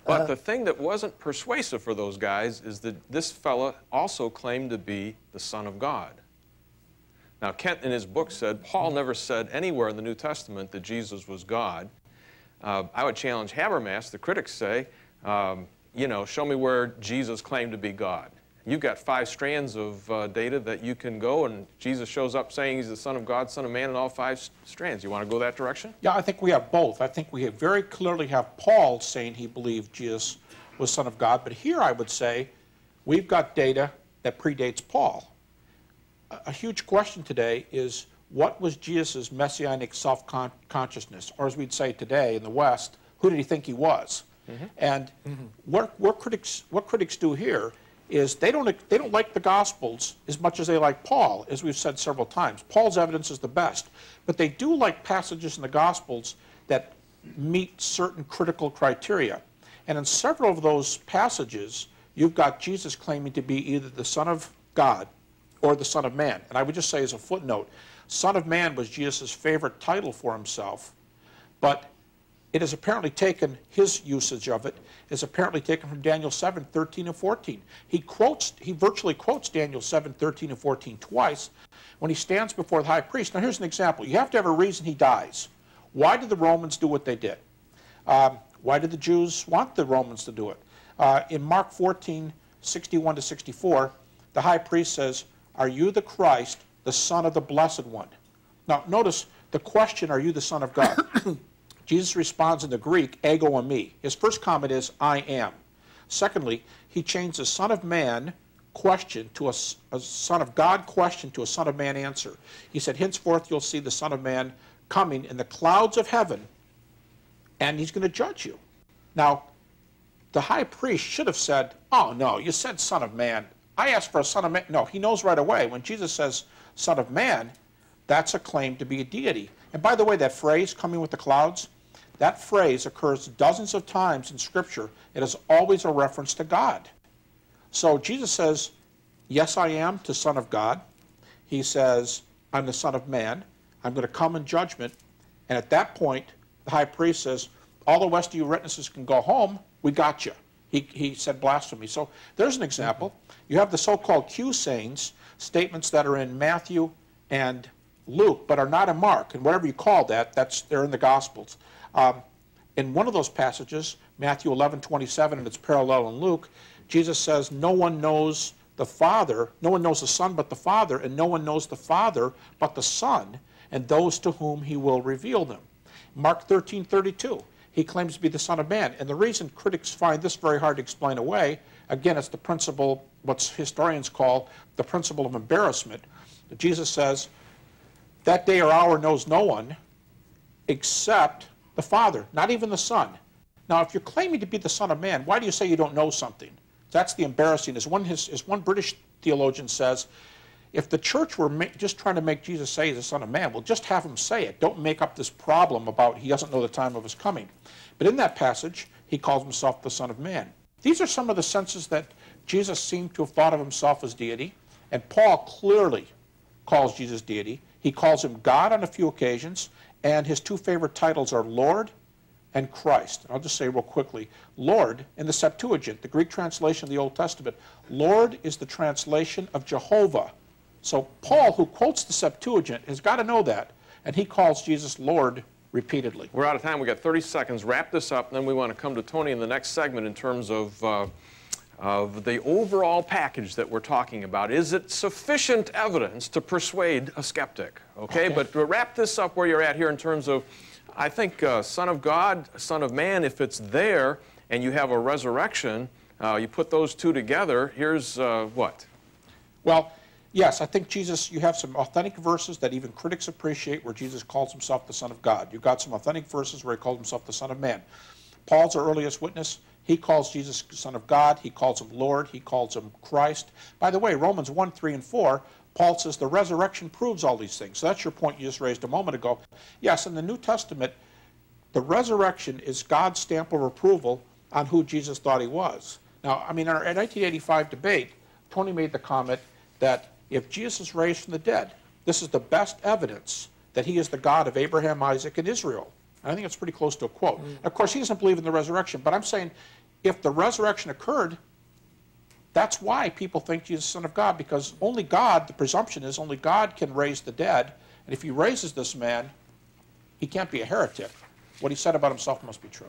But the thing that wasn't persuasive for those guys is that this fella also claimed to be the Son of God. Now, Kent in his book said, Paul never said anywhere in the New Testament that Jesus was God. I would challenge Habermas, the critics say, you know, show me where Jesus claimed to be God. You've got 5 strands of data that you can go, and Jesus shows up saying he's the Son of God, Son of Man, in all 5 strands. You want to go that direction? Yeah, I think we have both. I think we very clearly have Paul saying he believed Jesus was Son of God, but here I would say we've got data that predates Paul. A huge question today is, what was Jesus' messianic self-consciousness? Or as we'd say today in the West, who did he think he was? And what critics do here is they don't like the Gospels as much as they like Paul, as we've said several times. Paul's evidence is the best, but they do like passages in the Gospels that meet certain critical criteria. And in several of those passages, you've got Jesus claiming to be either the Son of God or the Son of Man. And I would just say as a footnote, Son of Man was Jesus' favorite title for himself, but it has apparently taken, his usage of it is apparently taken from Daniel 7, 13 and 14. He virtually quotes Daniel 7, 13 and 14 twice when he stands before the high priest. Now here's an example. You have to have a reason he dies. Why did the Romans do what they did? Why did the Jews want the Romans to do it? In Mark 14, 61 to 64, the high priest says, "Are you the Christ, the Son of the Blessed One?" Now notice the question, are you the Son of God? Jesus responds in the Greek, ego eimi. His first comment is, I am. Secondly, he changed the Son of Man question to a Son of God question to a Son of Man answer. He said, henceforth you'll see the Son of Man coming in the clouds of heaven, and he's going to judge you. Now, the high priest should have said, oh no, you said Son of Man. I asked for a Son of Man. No, he knows right away. When Jesus says Son of Man, that's a claim to be a deity. And by the way, that phrase, coming with the clouds, that phrase occurs dozens of times in Scripture. It is always a reference to God. So Jesus says, yes, I am, to Son of God. He says, I'm the Son of Man. I'm going to come in judgment. And at that point, the high priest says, all the rest of you witnesses can go home. We got you. He said blasphemy. So there's an example. You have the so-called Q sayings, statements that are in Matthew and Luke, but are not in Mark. And whatever you call that, they're in the Gospels. In one of those passages, Matthew 11:27, and it's parallel in Luke, Jesus says, no one knows the Father, no one knows the Son but the Father, and no one knows the Father but the Son, and those to whom he will reveal them. Mark 13:32, he claims to be the Son of Man. And the reason critics find this very hard to explain away, again, it's the principle, what historians call the principle of embarrassment. Jesus says, that day or hour knows no one except the Father, not even the Son. Now, if you're claiming to be the Son of Man, why do you say you don't know something? That's the embarrassing. As one British theologian says, if the church were just trying to make Jesus say he's the Son of Man, well, just have him say it. Don't make up this problem about he doesn't know the time of his coming. But in that passage, he calls himself the Son of Man. These are some of the senses that Jesus seemed to have thought of himself as deity, and Paul clearly calls Jesus deity. He calls him God on a few occasions, and his 2 favorite titles are Lord and Christ. And I'll just say real quickly, Lord, in the Septuagint, the Greek translation of the Old Testament, Lord is the translation of Jehovah. So Paul, who quotes the Septuagint, has got to know that, and he calls Jesus Lord repeatedly. We're out of time. We've got 30 seconds. Wrap this up, and then we want to come to Tony in the next segment in terms of the overall package that we're talking about. Is it sufficient evidence to persuade a skeptic? Okay, but to wrap this up where you're at here in terms of, I think, Son of God, Son of Man, if it's there and you have a resurrection, you put those two together, here's what? Well, yes, I think Jesus, you have some authentic verses that even critics appreciate where Jesus calls himself the Son of God. You've got some authentic verses where he calls himself the Son of Man. Paul's our earliest witness. He calls Jesus Son of God. He calls him Lord. He calls him Christ. By the way, Romans 1, 3, and 4, Paul says the resurrection proves all these things. So that's your point you just raised a moment ago. Yes, in the New Testament, the resurrection is God's stamp of approval on who Jesus thought he was. Now, I mean, in our 1985 debate, Tony made the comment that if Jesus is raised from the dead, this is the best evidence that he is the God of Abraham, Isaac, and Israel. And I think it's pretty close to a quote. Of course, he doesn't believe in the resurrection, but I'm saying if the resurrection occurred, that's why people think Jesus is the Son of God, because only God, the presumption is, only God can raise the dead. And if he raises this man, he can't be a heretic. What he said about himself must be true.